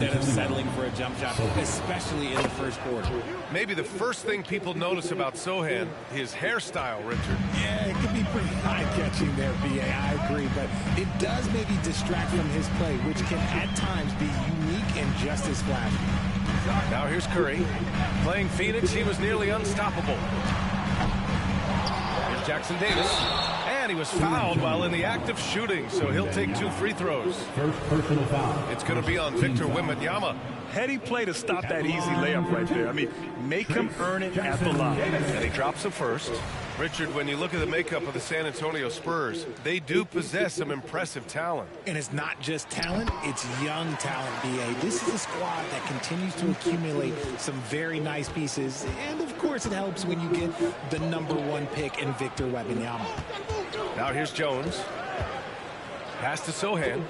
instead of settling for a jump shot, especially in the first quarter. Maybe the first thing people notice about Sochan, his hairstyle, Richard. Yeah, it could be pretty eye-catching there, B.A. I agree, but it does maybe distract from his play, which can at times be unique and just as flashy. Now here's Curry. Playing Phoenix, he was nearly unstoppable. Here's Jackson Davis. And he was fouled while in the act of shooting, so he'll take 2 free throws. First personal foul. It's going to be on Victor Wembanyama. Heady play to stop that easy layup right there. I mean, make him earn it at the line. And he drops it first. Richard, when you look at the makeup of the San Antonio Spurs, they do possess some impressive talent. And it's not just talent, it's young talent, B.A. This is a squad that continues to accumulate some very nice pieces. And, of course, it helps when you get the #1 pick in Victor Wembanyama. Now here's Jones. Pass to Sochan.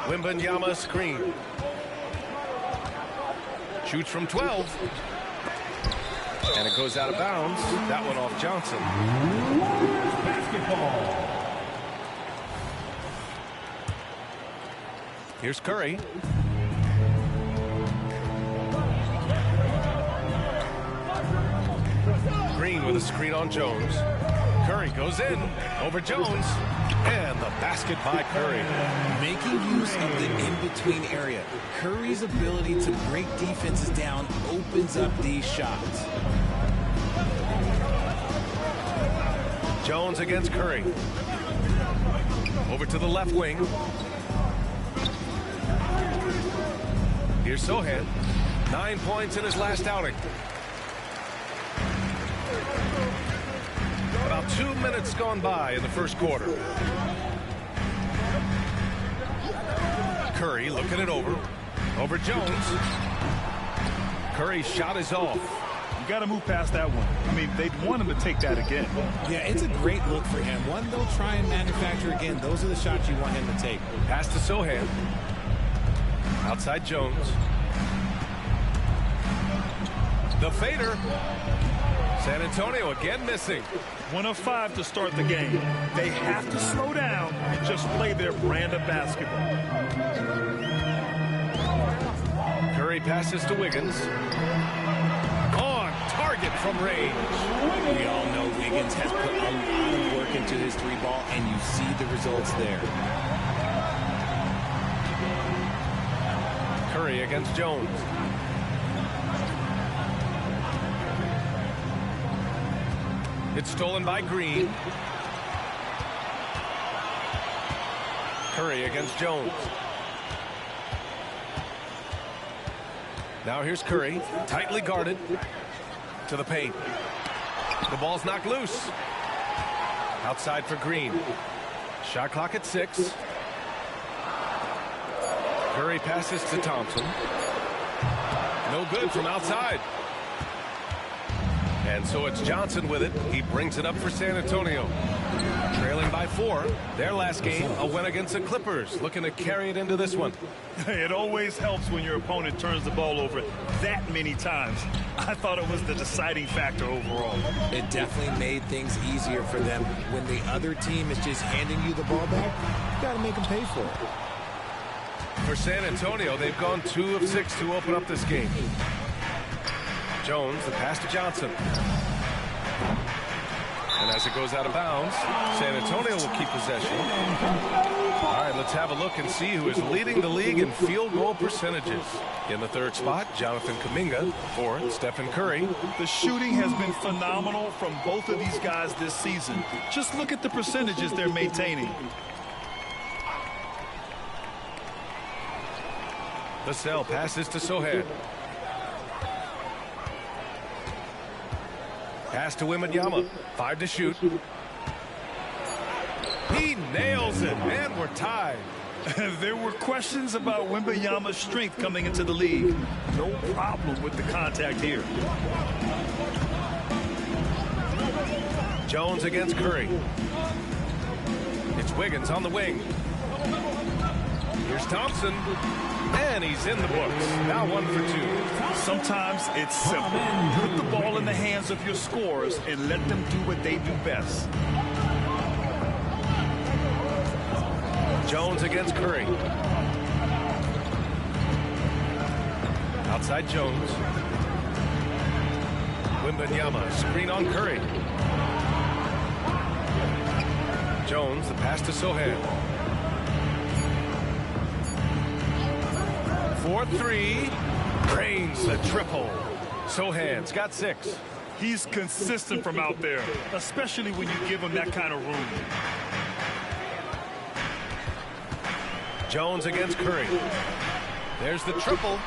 Wembanyama screen. Shoots from 12. And it goes out of bounds. That one off Johnson. Basketball. Here's Curry. Green with a screen on Jones. Curry goes in over Jones. And the basket by Curry. Making use of the in-between area. Curry's ability to break defenses down opens up these shots. Jones against Curry. Over to the left wing. Here's Sochan. 9 points in his last outing. About 2 minutes gone by in the first quarter. Curry looking it over. Over Jones. Curry's shot is off. You got to move past that one. I mean, they'd want him to take that again. Yeah, it's a great look for him. One they'll try and manufacture again. Those are the shots you want him to take. Pass to Sochan. Outside Jones. The fader. San Antonio again missing. 1 of 5 to start the game. They have to slow down and just play their brand of basketball. Curry passes to Wiggins. On target from range. We all know Wiggins has put a lot of work into his 3-ball, and you see the results there. Curry against Jones. It's stolen by Green. Curry against Jones. Now here's Curry, tightly guarded to the paint. The ball's knocked loose. Outside for Green. Shot clock at 6. Curry passes to Thompson. No good from outside. And so it's Johnson with it. He brings it up for San Antonio. Trailing by 4. Their last game, a win against the Clippers. Looking to carry it into this one. It always helps when your opponent turns the ball over that many times. I thought it was the deciding factor overall. It definitely made things easier for them. When the other team is just handing you the ball back, you got to make them pay for it. For San Antonio, they've gone 2 of 6 to open up this game. Jones, the pass to Johnson. And as it goes out of bounds, San Antonio will keep possession. All right, let's have a look and see who is leading the league in field goal percentages. In the 3rd spot, Jonathan Kuminga. 4th, Stephen Curry. The shooting has been phenomenal from both of these guys this season. Just look at the percentages they're maintaining. Vassell passes to Sochan. Pass to Wembanyama. 5 to shoot. He nails it, and we're tied. There were questions about Wembanyama's strength coming into the league. No problem with the contact here. Jones against Curry. It's Wiggins on the wing. Here's Thompson. And he's in the books. Now 1 for 2. Sometimes it's simple. Put the ball in the hands of your scorers and let them do what they do best. Jones against Curry. Outside Jones. Wembanyama, screen on Curry. Jones, the pass to Sochan. 4-3. Drains the triple. Sochan's got 6. He's consistent from out there, especially when you give him that kind of room. Jones against Curry. There's the triple.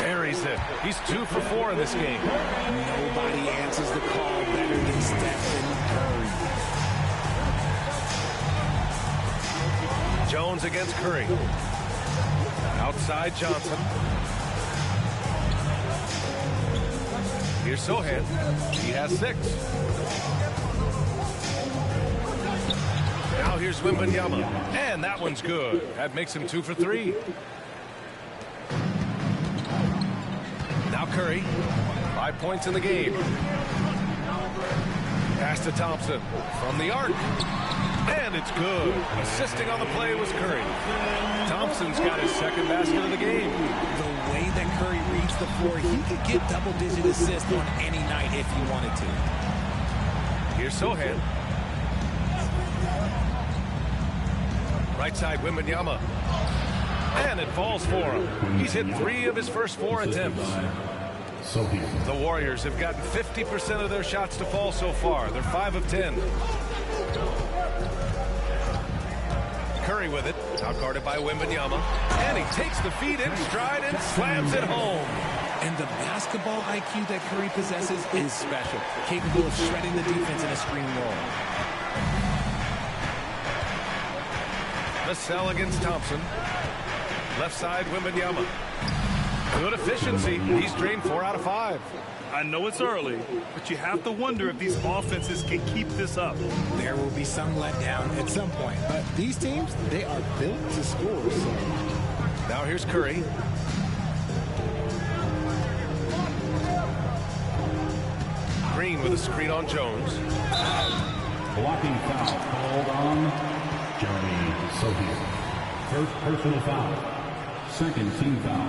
Buries it. He's 2 for 4 in this game. Nobody answers the call better than Stephen Curry. Jones against Curry. Outside Johnson. Here's Sochan. He has 6. Now here's Wembanyama. And that one's good. That makes him 2 for 3. Now Curry. 5 points in the game. Pass to Thompson. From the arc. And it's good. Assisting on the play was Curry. Thompson's got his 2nd basket of the game. The way that Curry reads the floor, he could get double-digit assists on any night if he wanted to. Here's Sochan. Right side, Wembanyama. And it falls for him. He's hit 3 of his first 4 attempts. The Warriors have gotten 50% of their shots to fall so far. They're 5 of 10. Curry with it, outguarded by Wembanyama, and he takes the feed in stride and slams it home. And the basketball IQ that Curry possesses is special, capable of shredding the defense in a screen roll. Vassell against Thompson. Left side, Wembanyama. Good efficiency. He's drained 4 out of 5. I know it's early, but you have to wonder if these offenses can keep this up. There will be some letdown at some point, but these teams, they are built to score. So. Now here's Curry. Green with a screen on Jones. Blocking foul called on Jeremy Sochan. First personal foul. 2nd team foul.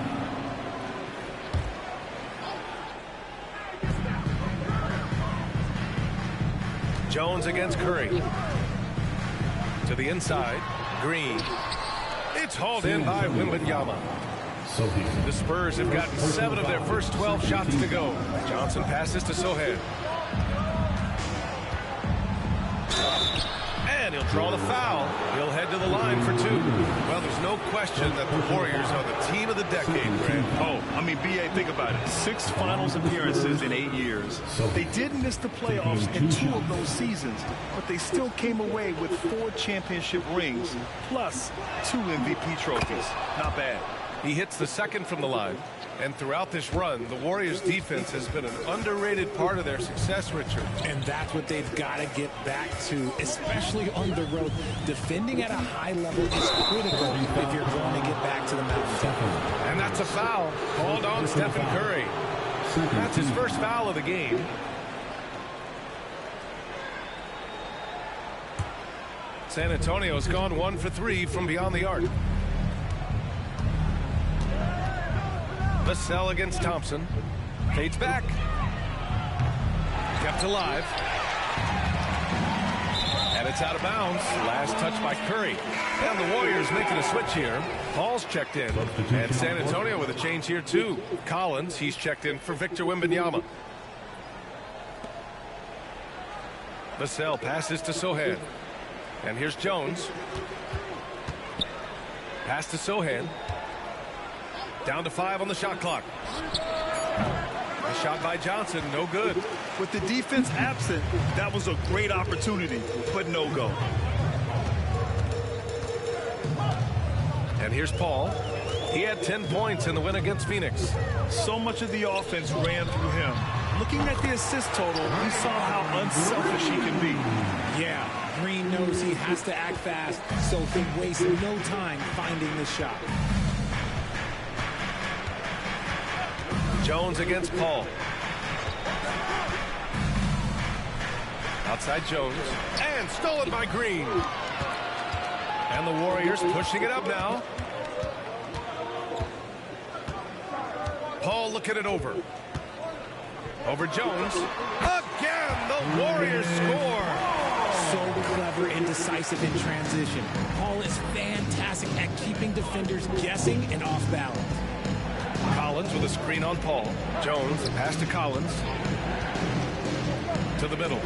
Jones against Curry. To the inside. Green. It's hauled in by Wembanyama. The Spurs have gotten 7 of their first 12 shots to go. Johnson passes to Sochan. And he'll draw the foul. He'll head to the line for 2. Well, there's no question that the Warriors are the team of the decade, Grant. Oh, I mean, B.A., think about it. 6 finals appearances in 8 years. They did miss the playoffs in 2 of those seasons, but they still came away with 4 championship rings, plus 2 MVP trophies. Not bad. He hits the 2nd from the line. And throughout this run, the Warriors' defense has been an underrated part of their success, Richard. And that's what they've got to get back to, especially on the road. Defending at a high level is critical if you're going to get back to the mountaintop. And that's a foul called on Stephen Curry. That's his first foul of the game. San Antonio's gone 1 for 3 from beyond the arc. Vassell against Thompson. Fades back. Kept alive. And it's out of bounds. Last touch by Curry. And the Warriors making a switch here. Paul's checked in. And San Antonio with a change here too. Collins, he's checked in for Victor Wembanyama. Vassell passes to Sochan. And here's Jones. Pass to Sochan. Down to 5 on the shot clock. A shot by Johnson, no good. With the defense absent, that was a great opportunity, but no go. And here's Paul. He had 10 points in the win against Phoenix. So much of the offense ran through him. Looking at the assist total, we saw how unselfish he can be. Yeah, Green knows he has to act fast, so he wastes no time finding the shot. Jones against Paul. Outside Jones. And stolen by Green. And the Warriors pushing it up now. Paul looking it over. Over Jones. Again, the Warriors score. So clever and decisive in transition. Paul is fantastic at keeping defenders guessing and off balance. Collins with a screen on Paul. Jones, pass to Collins. To the middle.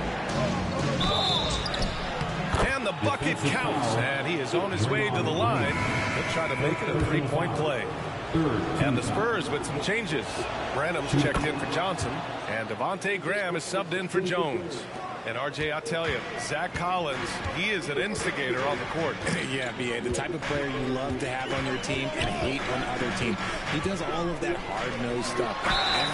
And the bucket counts. And he is on his way to the line. He'll try to make it a three-point play. And the Spurs with some changes. Branham's checked in for Johnson. And Devontae Graham is subbed in for Jones. And RJ, I'll tell you, Zach Collins, he is an instigator on the court. Yeah, B.A., the type of player you love to have on your team and hate on other team. He does all of that hard-nosed stuff.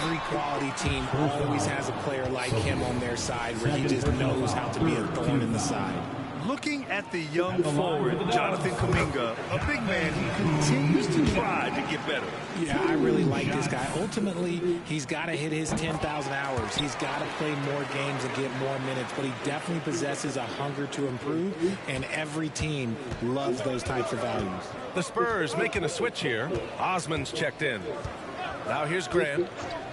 Every quality team always has a player like him on their side where he just knows how to be a thorn in the side. Looking at the young forward, Jonathan Kuminga, a big man who continues to try to get better. Yeah, I really like this guy. Ultimately, he's got to hit his 10,000 hours. He's got to play more games and get more minutes, but he definitely possesses a hunger to improve, and every team loves those types of values. The Spurs making a switch here. Osman's checked in. Now here's Graham.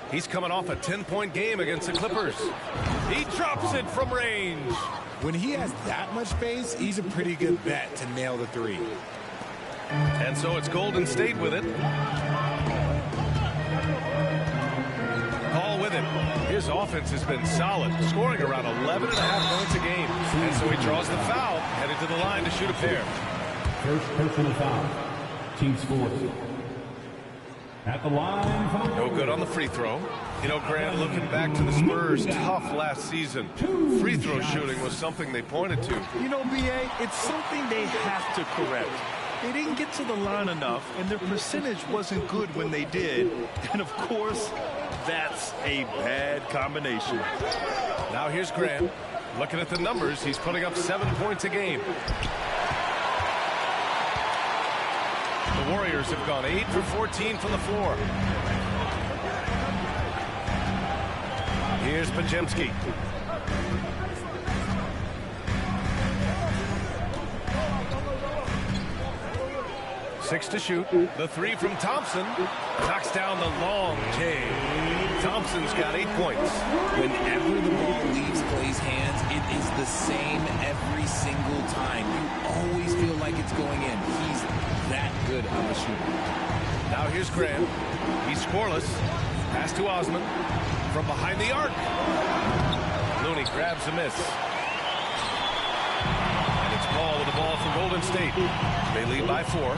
He's coming off a 10-point game against the Clippers. He drops it from range. When he has that much space, he's a pretty good bet to nail the three. And so it's Golden State with it. Paul with it. His offense has been solid, scoring around 11.5 points a game. And so he draws the foul, headed to the line to shoot a pair. First personal foul. Team scores. At the line for the No good on the free throw. You know, Grant, looking back to the Spurs' tough last season, free throw shooting was something they pointed to. You know, B.A., it's something they have to correct. They didn't get to the line enough, and their percentage wasn't good when they did. And, of course, that's a bad combination. Now here's Grant. Looking at the numbers, he's putting up 7 points a game. The Warriors have gone 8 for 14 from the floor. Here's Podziemski. Six to shoot. The three from Thompson. Knocks down the long J. Thompson's got 8 points. Whenever the ball leaves Clay's hands, it is the same every single time. You always feel like it's going in. He's that good of a shooter. Now here's Grant. He's scoreless. Pass to Osman. From behind the arc. Looney grabs a miss. And it's Paul with the ball from Golden State. They lead by 4.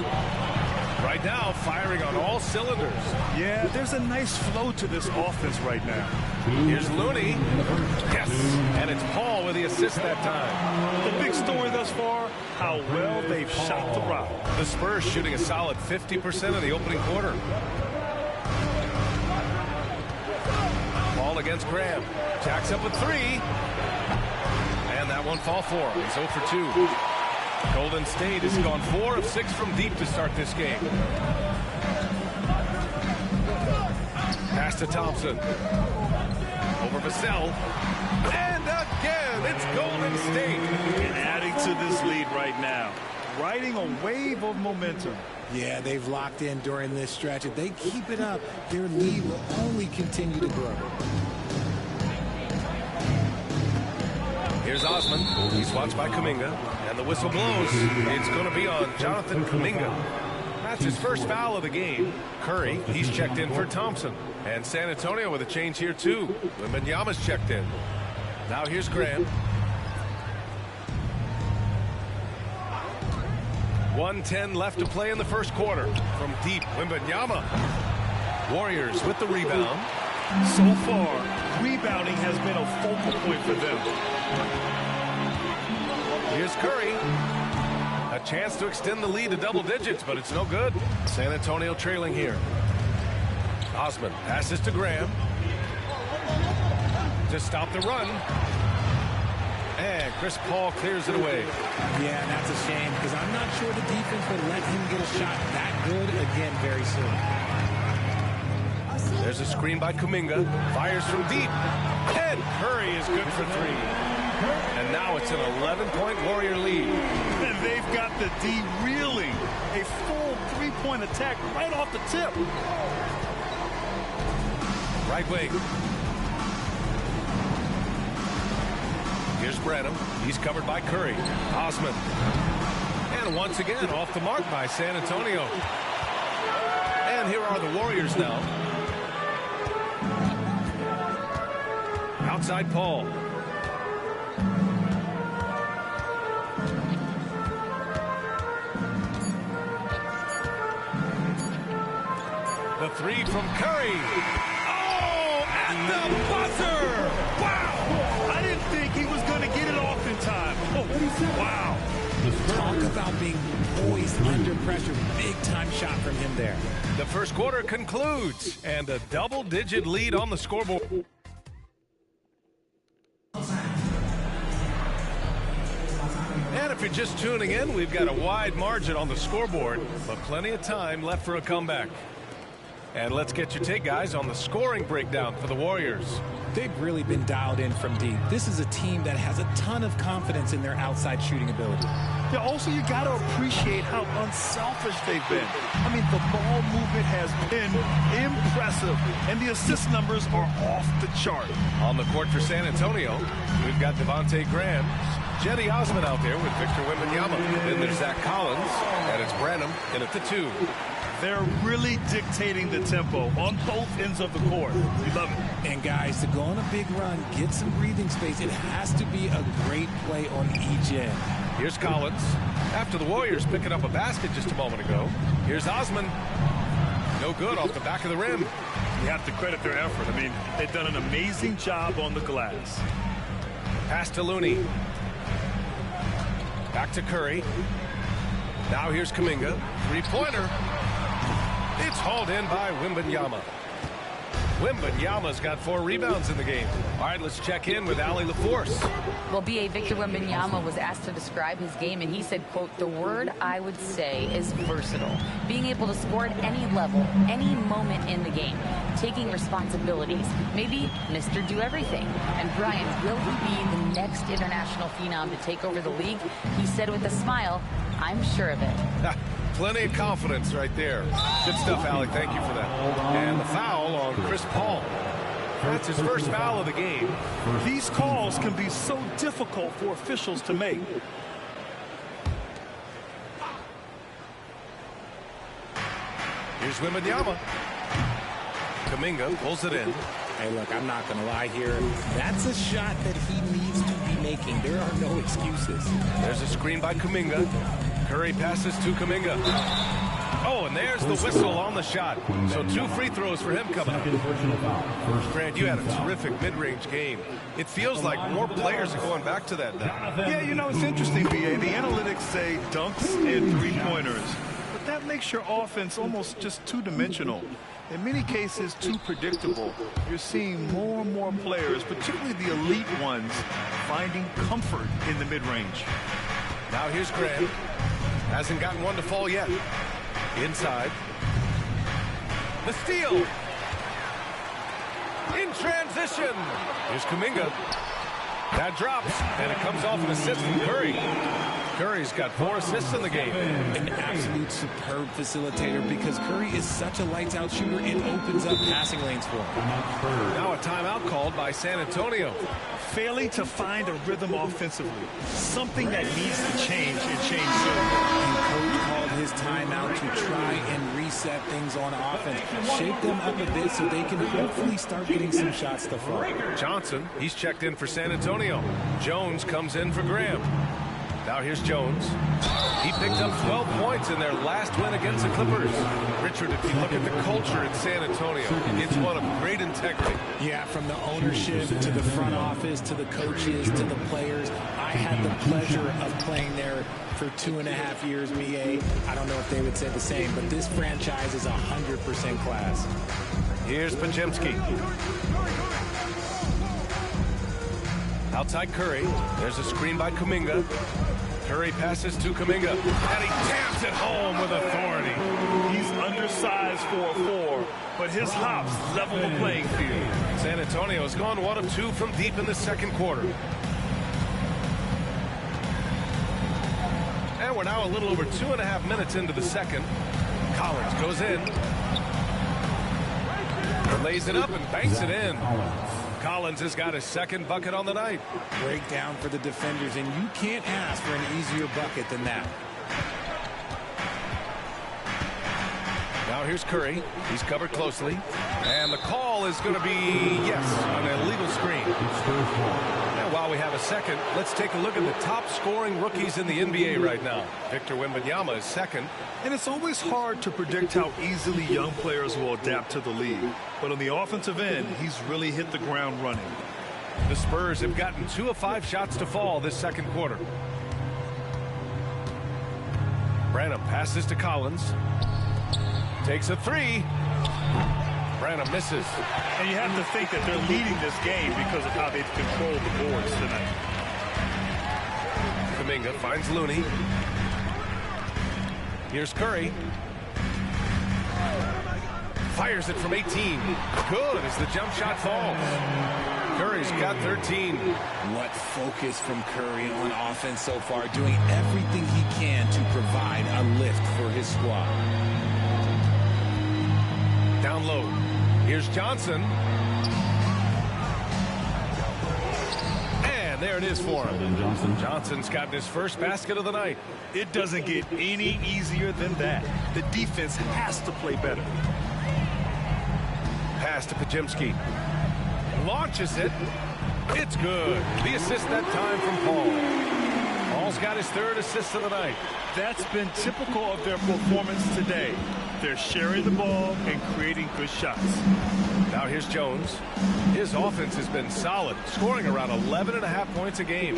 Right now, firing on all cylinders. Yeah, there's a nice flow to this offense right now. Here's Looney. Yes. And it's Paul with the assist that time. The big story thus far, how well they've shot the rock. The Spurs shooting a solid 50% of the opening quarter. Ball against Graham. Jacks up with 3. And that one fall for him. He's 0 for 2. Golden State has gone 4 of 6 from deep to start this game. Pass to Thompson. Over Vassell. And again, it's Golden State. And adding to this lead right now. Riding a wave of momentum. Yeah, they've locked in during this stretch. If they keep it up, their lead will only continue to grow. Here's Osman. He's watched by Kuminga. And the whistle blows. It's going to be on Jonathan Kuminga. That's his first foul of the game. Curry, he's checked in for Thompson. And San Antonio with a change here, too. Wembanyama's checked in. Now here's Graham. 1:10 left to play in the first quarter. From deep, Wembanyama. Warriors with the rebound. So far, rebounding has been a focal point for them. Here's Curry. A chance to extend the lead to double digits, but it's no good. San Antonio trailing here. Osman passes to Graham. To stop the run. And Chris Paul clears it away. Yeah, that's a shame because I'm not sure the defense would let him get a shot that good again very soon. There's a screen by Kuminga. Fires from deep. And Curry is good for 3. And now it's an 11-point Warrior lead. And they've got the D reeling. A full three-point attack right off the tip. Right wing. Here's Branham. He's covered by Curry. Osman. And once again, off the mark by San Antonio. And here are the Warriors now. Outside Paul. The three from Curry. Oh, at the buzzer! Wow! I didn't think he was going to get it off in time. Oh, wow. Talk about being poised under pressure. Big time shot from him there. The first quarter concludes, and a double-digit lead on the scoreboard. And if you're just tuning in, we've got a wide margin on the scoreboard, but plenty of time left for a comeback. And let's get your take, guys, on the scoring breakdown for the Warriors. They've really been dialed in from deep. This is a team that has a ton of confidence in their outside shooting ability. Yeah, also, you got to appreciate how unselfish they've been. I mean, the ball movement has been impressive, and the assist numbers are off the chart. On the court for San Antonio, we've got Devontae Graham, Cedi Osman out there with Victor Wembanyama. Then there's Zach Collins, and it's Branham in at the 2. They're really dictating the tempo on both ends of the court. We love it. And guys, to go on a big run, get some breathing space, it has to be a great play on each end. Here's Collins. After the Warriors picking up a basket just a moment ago. Here's Osman. No good off the back of the rim. You have to credit their effort. I mean, they've done an amazing job on the glass. Pass to Looney. Back to Curry. Now here's Kuminga. Three-pointer. It's hauled in by Wembanyama. Wembanyama's got 4 rebounds in the game. All right, let's check in with Allie LaForce. Well, B.A. Victor Wembanyama was asked to describe his game, and he said, quote, "The word I would say is versatile. Being able to score at any level, any moment in the game, taking responsibilities, maybe Mr. Do-Everything." And Brian, will he be the next international phenom to take over the league? He said with a smile, "I'm sure of it." Plenty of confidence right there. Good stuff, Allie. Thank you for that. And the foul on Chris Paul. That's his first foul of the game. These calls can be so difficult for officials to make. Here's Wembanyama. Kuminga pulls it in. Hey, look, I'm not going to lie here. That's a shot that he needs to be making. There are no excuses. There's a screen by Kuminga. Curry passes to Kuminga. Oh, and there's the whistle on the shot. So 2 free throws for him coming up. Grant, you had a terrific mid-range game. It feels like more players are going back to that now. Yeah, you know, it's interesting, B.A. The analytics say dunks and three-pointers. But that makes your offense almost just two-dimensional. In many cases, too predictable. You're seeing more and more players, particularly the elite ones, finding comfort in the mid-range. Now here's Grant. Hasn't gotten one to fall yet. Inside. The steal. In transition. Here's Kuminga. That drops, and it comes off an assist from Curry. Curry's got 4 assists in the game. An absolute superb facilitator because Curry is such a lights-out shooter. It opens up passing lanes for him. Now a timeout called by San Antonio. Failing to find a rhythm offensively. Something that needs to change and change soon. And Coach called his timeout to try and reset things on offense. Shake them up a bit so they can hopefully start getting some shots to fall. Johnson, he's checked in for San Antonio. Jones comes in for Graham. Now here's Jones. He picked up 12 points in their last win against the Clippers. Richard, if you look at the culture in San Antonio, it's one of great integrity. Yeah, from the ownership to the front office to the coaches to the players. I had the pleasure of playing there for 2.5 years, BA. I don't know if they would say the same, but this franchise is 100% class. Here's Podziemski. Outside Curry. There's a screen by Kuminga. Curry passes to Kuminga. And he taps it home with authority. He's undersized for a 4, but his hops level the playing field. San Antonio's gone 1 of 2 from deep in the second quarter. We're now a little over 2.5 minutes into the second. Collins goes in. Lays it up and banks it in. Collins has got his second bucket on the night. Breakdown for the defenders, and you can't ask for an easier bucket than that. Now here's Curry. He's covered closely. And the call is going to be, yes, an illegal screen. Now, while we have a second, let's take a look at the top scoring rookies in the NBA right now. Victor Wembanyama is second. And it's always hard to predict how easily young players will adapt to the league. But on the offensive end, he's really hit the ground running. The Spurs have gotten 2 of 5 shots to fall this second quarter. Branham passes to Collins. Takes a 3. Branham misses. And you have to think that they're leading this game because of how they've controlled the boards tonight. Kuminga finds Looney. Here's Curry. Fires it from 18. Good as the jump shot falls. Curry's got 13. What focus from Curry on offense so far, doing everything he can to provide a lift for his squad. Down low. Here's Johnson. And there it is for him. Johnson's gotten his first basket of the night. It doesn't get any easier than that. The defense has to play better. Pass to Podziemski. Launches it. It's good. The assist that time from Paul. Paul's got his 3rd assist of the night. That's been typical of their performance today. They're sharing the ball and creating good shots. Now here's Jones. His offense has been solid, scoring around 11.5 points a game.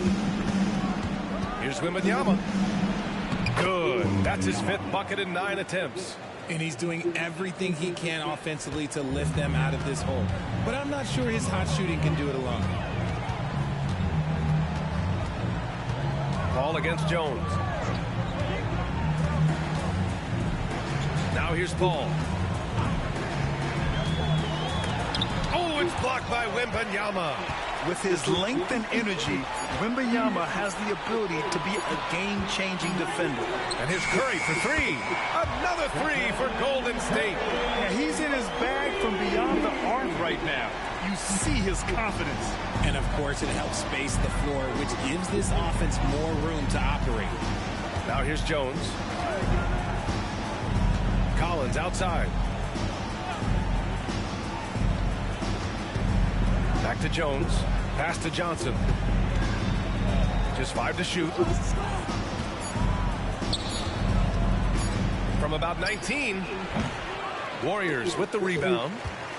Here's Wembanyama. Good. That's his 5th bucket in 9 attempts. And he's doing everything he can offensively to lift them out of this hole. But I'm not sure his hot shooting can do it alone. Ball against Jones. Now here's Paul. Oh, it's blocked by Wembanyama. With his length and energy, Wembanyama has the ability to be a game-changing defender. And here's Curry for 3. Another 3 for Golden State. And he's in his bag from beyond the arc right now. You see his confidence. And, of course, it helps space the floor, which gives this offense more room to operate. Now here's Jones. Collins outside. Back to Jones. Pass to Johnson. Just 5 to shoot. From about 19. Warriors with the rebound.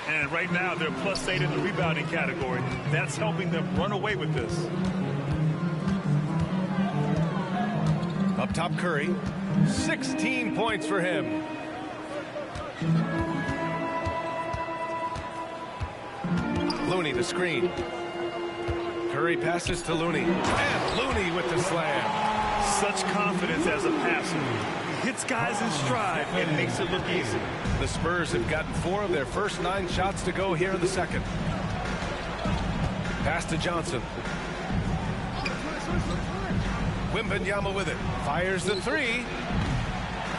And right now they're +8 in the rebounding category. That's helping them run away with this. Up top Curry. 16 points for him. Looney the screen. Curry passes to Looney. And Looney with the slam. Such confidence as a passer. He hits guys in stride and makes it look easy. The Spurs have gotten 4 of their first 9 shots to go here in the second. Pass to Johnson. Wembanyama with it. Fires the 3.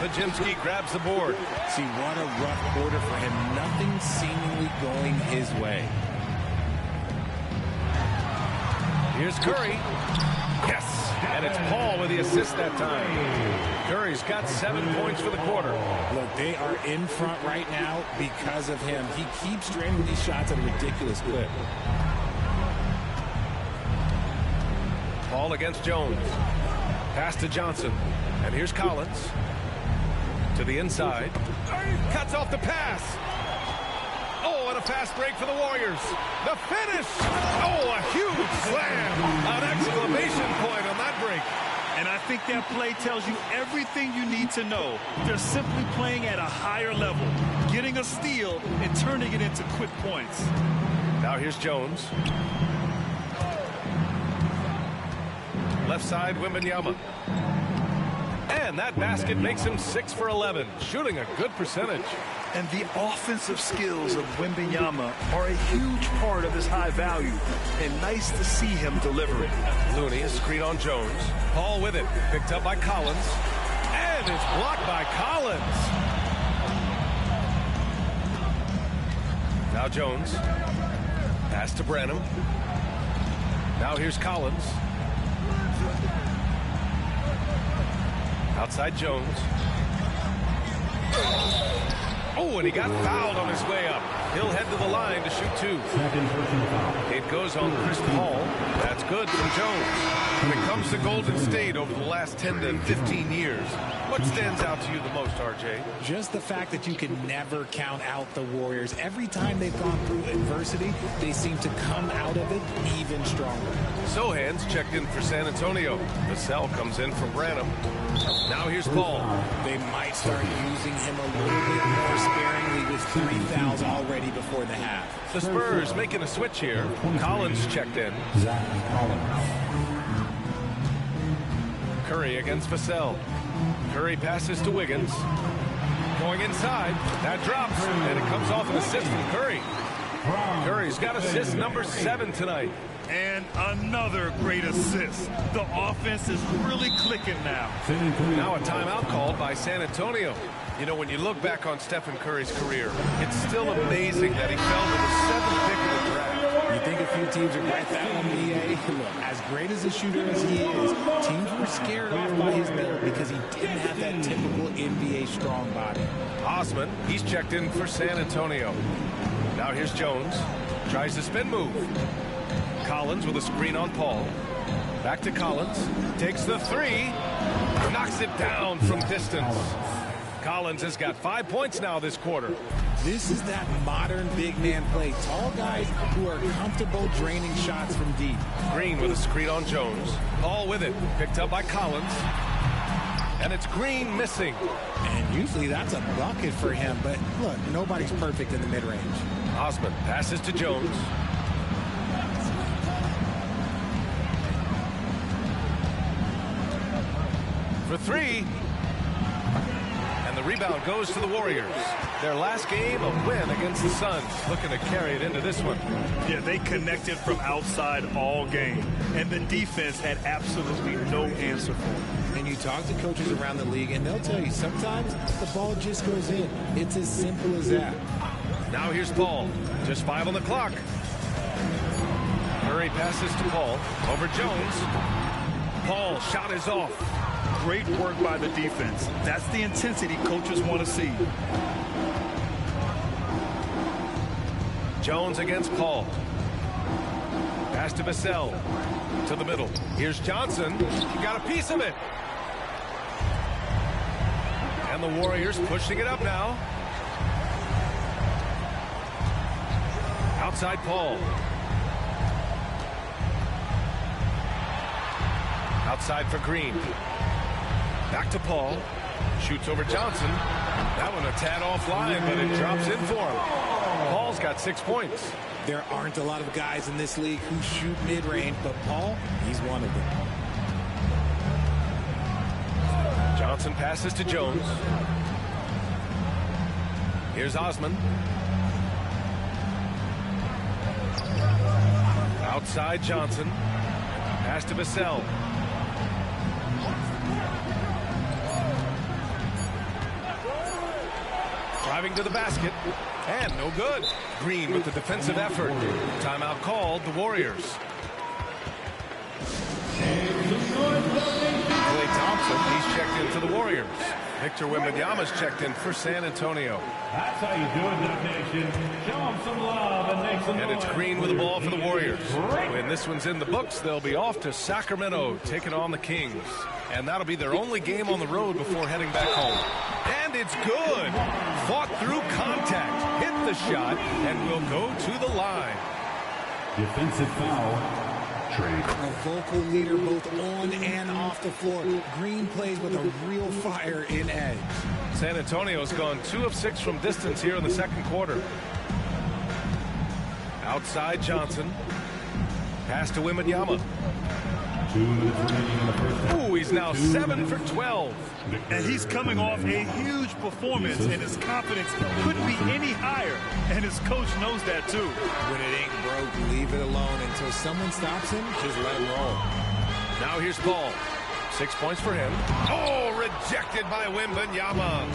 Podziemski grabs the board. See, what a rough quarter for him. Nothing seemingly going his way. Here's Curry. Yes, and it's Paul with the assist that time. Curry's got 7 points for the quarter. Look, they are in front right now because of him. He keeps draining these shots at a ridiculous clip. Paul against Jones. Pass to Johnson. And here's Collins. To the inside. Cuts off the pass. Oh, and a fast break for the Warriors. The finish. Oh, a huge slam. An exclamation point on that break. And I think that play tells you everything you need to know. They're simply playing at a higher level, getting a steal and turning it into quick points. Now here's Jones. Left side, Wembanyama. And And that basket makes him 6 for 11, shooting a good percentage. And the offensive skills of Wembanyama are a huge part of his high value, and nice to see him deliver it. Looney, a screen on Jones. Paul with it, picked up by Collins, and it's blocked by Collins. Now Jones, pass to Branham. Now here's Collins. Outside Jones. Oh, and he got fouled on his way up. He'll head to the line to shoot 2. It goes on Chris Paul. That's good from Jones. When it comes to Golden State over the last 10 to 15 years, what stands out to you the most, RJ? Just the fact that you can never count out the Warriors. Every time they've gone through adversity, they seem to come out of it even stronger. Sochan's checked in for San Antonio. Vassell comes in for Branham. Now here's Paul. They might start using him a little bit more sparingly with 3 fouls already before the half. The Spurs making a switch here. Collins checked in. Curry against Vassell. Curry passes to Wiggins. Going inside. That drops, and it comes off an assist from Curry. Curry's got assist number 7 tonight. And another great assist. The offense is really clicking now. Now a timeout called by San Antonio. You know, when you look back on Stephen Curry's career, it's still amazing that he fell to the 7th pick of the draft. You think a few teams regret that one, BA? Look, as great as a shooter as he is, teams were scared off by his build because he didn't have that typical NBA strong body. Osman, he's checked in for San Antonio. Now here's Jones. Tries the spin move. Collins with a screen on Paul. Back to Collins. Takes the 3. Knocks it down from distance. Collins has got 5 points now this quarter. This is that modern big man play. Tall guys who are comfortable draining shots from deep. Green with a screen on Jones. Paul with it. Picked up by Collins. And it's Green missing. And usually that's a bucket for him. But look, nobody's perfect in the mid-range. Osman passes to Jones. For 3. And the rebound goes to the Warriors. Their last game, a win against the Suns. Looking to carry it into this one. Yeah, they connected from outside all game. And the defense had absolutely no answer for it. And you talk to coaches around the league, and they'll tell you sometimes the ball just goes in. It's as simple as that. Now here's Paul. Just 5 on the clock. Curry passes to Paul. Over Jones. Paul, shot is off. Great work by the defense. That's the intensity coaches want to see. Jones against Paul. Pass to Vassell. To the middle. Here's Johnson. He got a piece of it. And the Warriors pushing it up now. Outside Paul. Outside for Green. Back to Paul. Shoots over Johnson. That one a tad offline, but it drops in for him. Paul's got 6 points. There aren't a lot of guys in this league who shoot mid-range, but Paul, he's one of them. Johnson passes to Jones. Here's Osman. Outside Johnson. Pass to Vassell. Driving to the basket. And no good. Green with the defensive effort. Timeout called, the Warriors. Klay Thompson, he's checked in for the Warriors. Victor Wembanyama's checked in for San Antonio. That's how you do it, Duck Nation. Show them some love and make some noise. And it's Green with the ball for the Warriors. When this one's in the books, they'll be off to Sacramento, taking on the Kings. And that'll be their only game on the road before heading back home. And it's good. Fought through contact, hit the shot, and will go to the line. Defensive foul. Trade. A vocal leader both on and off the floor. Green plays with a real fire in edge. San Antonio's gone 2 of 6 from distance here in the second quarter. Outside Johnson. Pass to Wembanyama. 2 minutes remaining in the first half. Ooh, he's now 7 for 12. And he's coming off a huge performance, and his confidence couldn't be any higher. And his coach knows that, too. When it ain't broke, leave it alone until someone stops him. Just let him roll. Now here's Paul. 6 points for him. Oh, rejected by Wembanyama.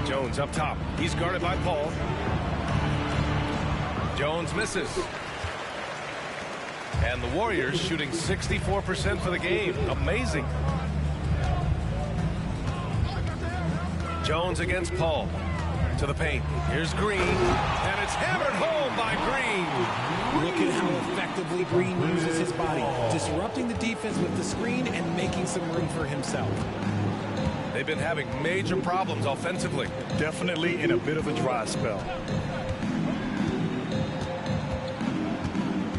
Jones up top. He's guarded by Paul. Jones misses. And the Warriors shooting 64% for the game. Amazing. Jones against Paul. To the paint. Here's Green. And it's hammered home by Green. Look at how effectively Green uses his body, disrupting the defense with the screen and making some room for himself. They've been having major problems offensively. Definitely in a bit of a dry spell.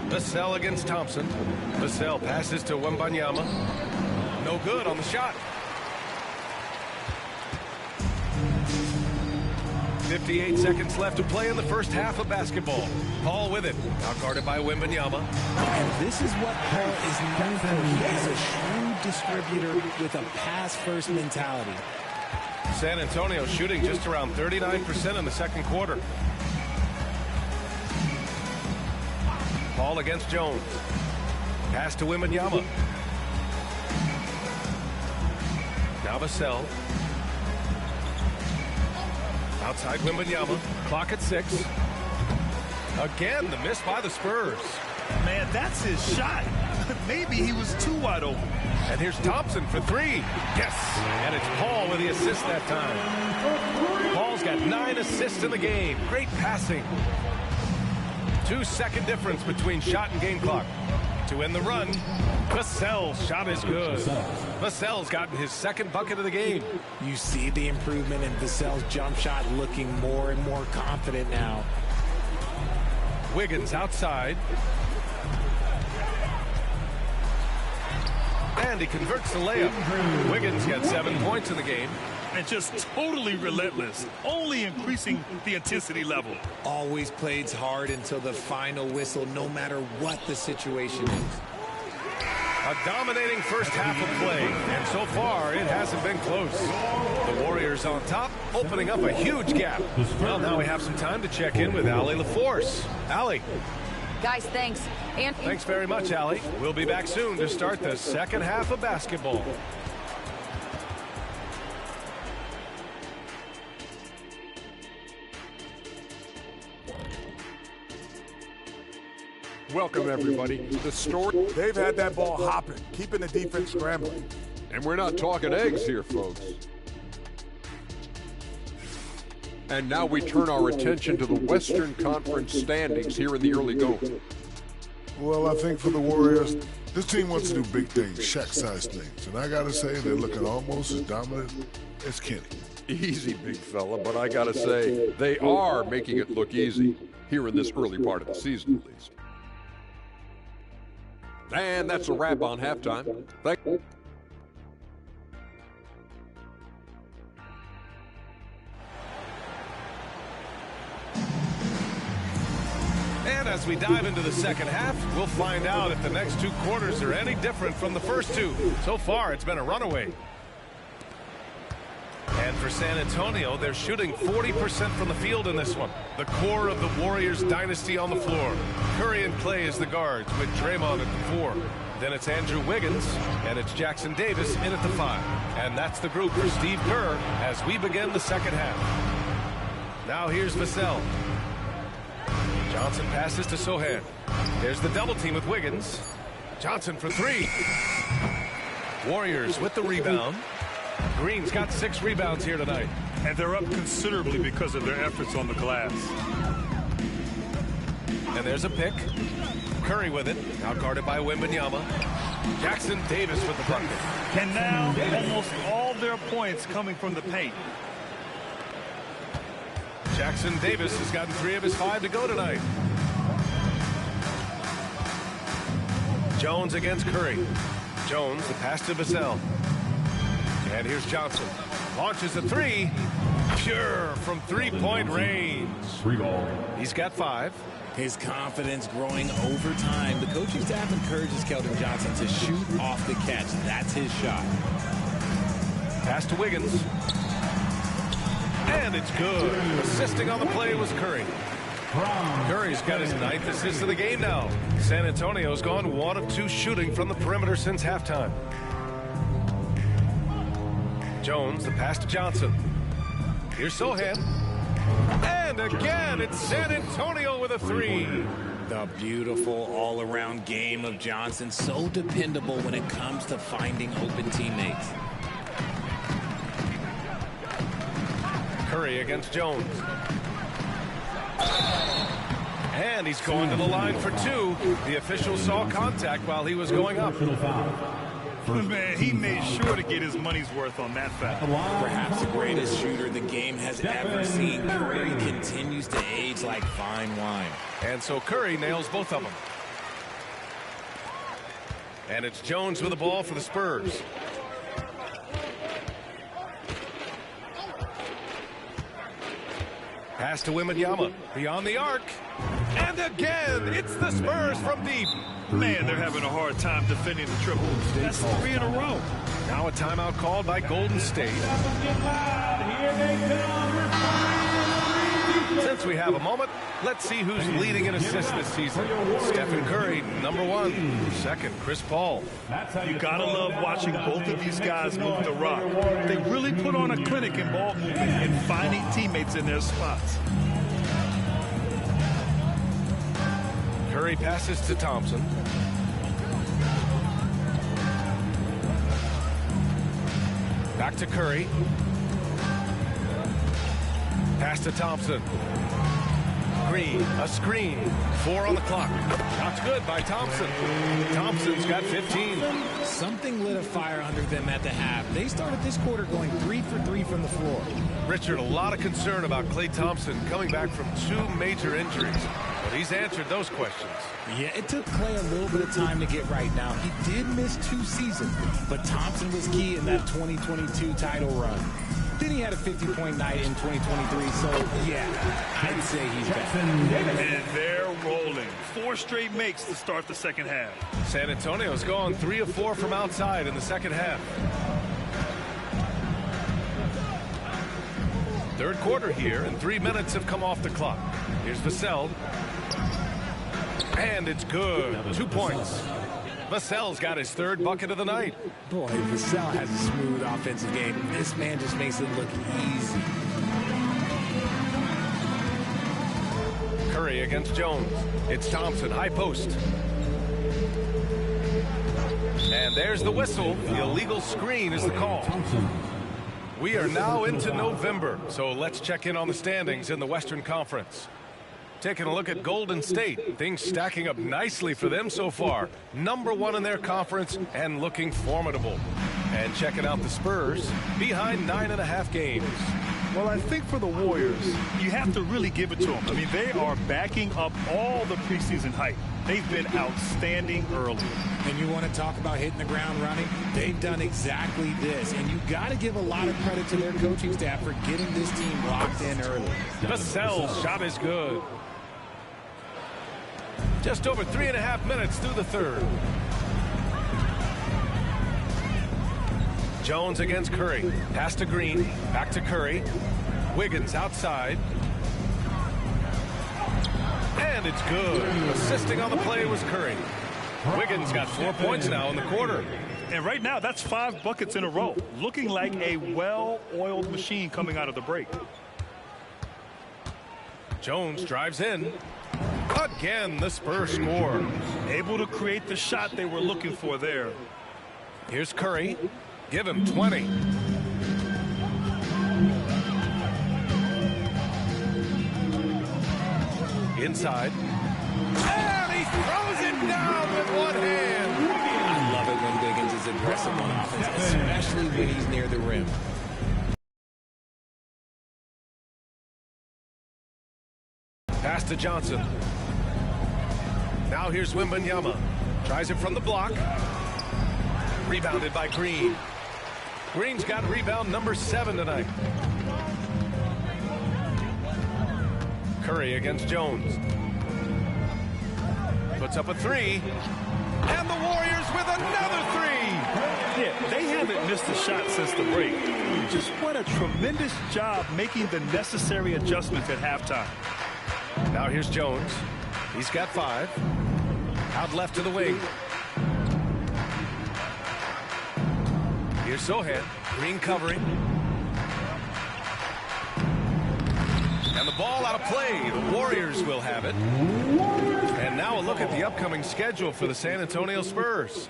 Vassell against Thompson. Vassell passes to Wembanyama. No good on the shot. 58 seconds left to play in the first half of basketball. Paul with it. Now guarded by Wembanyama. And this is what Paul is known for. He is a shrewd distributor with a pass-first mentality. San Antonio shooting just around 39% in the second quarter. Paul against Jones. Pass to Wembanyama. Now Vassell. Outside Wembanyama. Clock at 6. Again, the miss by the Spurs. Man, that's his shot. Maybe he was too wide open. And here's Thompson for 3. Yes. And it's Paul with the assist that time. Paul's got 9 assists in the game. Great passing. 2-second difference between shot and game clock. To end the run, Vassell's shot is good. Vassell's gotten his second bucket of the game. You see the improvement in Vassell's jump shot, looking more and more confident now. Wiggins outside. And he converts the layup. Wiggins got 7 points in the game. And just totally relentless, only increasing the intensity level. Always plays hard until the final whistle, no matter what the situation is. A dominating first half of play, and so far it hasn't been close. The Warriors on top, opening up a huge gap. Well, now we have some time to check in with Allie LaForce. Allie. Guys, thanks. And Thanks very much, Allie. We'll be back soon to start the second half of basketball. Welcome, everybody. The story, they've had that ball hopping, keeping the defense scrambling. And we're not talking eggs here, folks. And now we turn our attention to the Western Conference standings here in the early going. Well, I think for the Warriors, this team wants to do big things, Shaq-sized things. And I got to say, they're looking almost as dominant as Kenny. Easy, big fella, but I got to say, they are making it look easy here in this early part of the season, at least. And that's a wrap on halftime. And as we dive into the second half, we'll find out if the next 2 quarters are any different from the first 2. So far, it's been a runaway. And for San Antonio, they're shooting 40% from the field in this one. The core of the Warriors dynasty on the floor. Curry and Clay as the guards with Draymond at the 4. Then it's Andrew Wiggins, and it's Jackson Davis in at the 5. And that's the group for Steve Kerr as we begin the second half. Now here's Vassell. Johnson passes to Sohan. There's the double team with Wiggins. Johnson for 3. Warriors with the rebound. Green's got 6 rebounds here tonight. And they're up considerably because of their efforts on the glass. And there's a pick. Curry with it. Now guarded by Wembanyama. Jackson Davis with the bucket. And now almost all their points coming from the paint. Jackson Davis has gotten 3 of his 5 to go tonight. Jones against Curry. Jones, the pass to Vassell. And here's Johnson. Launches a 3. Pure from 3-point range. Free ball. He's got 5. His confidence growing over time. The coaching staff encourages Keldon Johnson to shoot off the catch. That's his shot. Pass to Wiggins. And it's good. Assisting on the play was Curry. Curry's got his 9th assist of the game now. San Antonio's gone 1 of 2 shooting from the perimeter since halftime. Jones, the pass to Johnson. Here's Sochan. And again, it's San Antonio with a 3. The beautiful all-around game of Johnson. So dependable when it comes to finding open teammates. Curry against Jones. And he's going to the line for 2. The official saw contact while he was going up. Man, he made sure to get his money's worth on that foul. Perhaps the greatest shooter the game has ever seen. Curry continues to age like fine wine. And so Curry nails both of them. And it's Jones with the ball for the Spurs. Pass to Wembanyama. Beyond the arc. And again, it's the Spurs from deep. Man, they're having a hard time defending the triple. That's 3 in a row. Now a timeout called by Golden State. Since we have a moment, let's see who's leading in assists this season. Stephen Curry, number 1. Second, Chris Paul. You gotta love watching both of these guys move the rock. They really put on a clinic in ball movement and finding teammates in their spots. Curry passes to Thompson. Back to Curry. Pass to Thompson. Green, a screen. 4 on the clock. Shot's good by Thompson. Thompson's got 15. Something lit a fire under them at the half. They started this quarter going 3 for 3 from the floor. Richard, a lot of concern about Klay Thompson coming back from 2 major injuries. But he's answered those questions. Yeah, it took Klay a little bit of time to get right now. He did miss 2 seasons, but Thompson was key in that 2022 title run. Then he had a 50-point night in 2023, so yeah, I'd say he's back. And they're rolling. 4 straight makes to start the second half. San Antonio's gone 3 of 4 from outside in the second half. Third quarter here, and 3 minutes have come off the clock. Here's Vassell. And it's good. 2 points. Vassell's got his 3rd bucket of the night. Boy, Vassell has a smooth offensive game. This man just makes it look easy. Curry against Jones. It's Thompson, high post. And there's the whistle. The illegal screen is the call. We are now into November, so let's check in on the standings in the Western Conference. Taking a look at Golden State, things stacking up nicely for them so far. Number 1 in their conference and looking formidable. And checking out the Spurs, behind 9.5 games. Well, I think for the Warriors, you have to really give it to them. I mean, they are backing up all the preseason hype. They've been outstanding early. And you want to talk about hitting the ground running? They've done exactly this. And you got to give a lot of credit to their coaching staff for getting this team locked in early. Vassell's shot is good. Just over 3.5 minutes through the third. Jones against Curry. Pass to Green. Back to Curry. Wiggins outside. And it's good. Assisting on the play was Curry. Wiggins got 4 points now in the quarter. And right now, that's 5 buckets in a row. Looking like a well-oiled machine coming out of the break. Jones drives in. Again, the Spurs score. Able to create the shot they were looking for there. Here's Curry. Give him 20. Inside. And he throws it down with one hand. I love it when Wiggins is aggressive on offense, especially when he's near the rim. Pass to Johnson. Now here's Wembanyama. Tries it from the block. Rebounded by Green. Green's got rebound number 7 tonight. Curry against Jones. Puts up a three. And the Warriors with another three. Yeah, they haven't missed a shot since the break. Just what a tremendous job making the necessary adjustments at halftime. Now here's Jones. He's got 5. Out left to the wing. Here's Sohan. Green covering. And the ball out of play. The Warriors will have it. And now a look at the upcoming schedule for the San Antonio Spurs.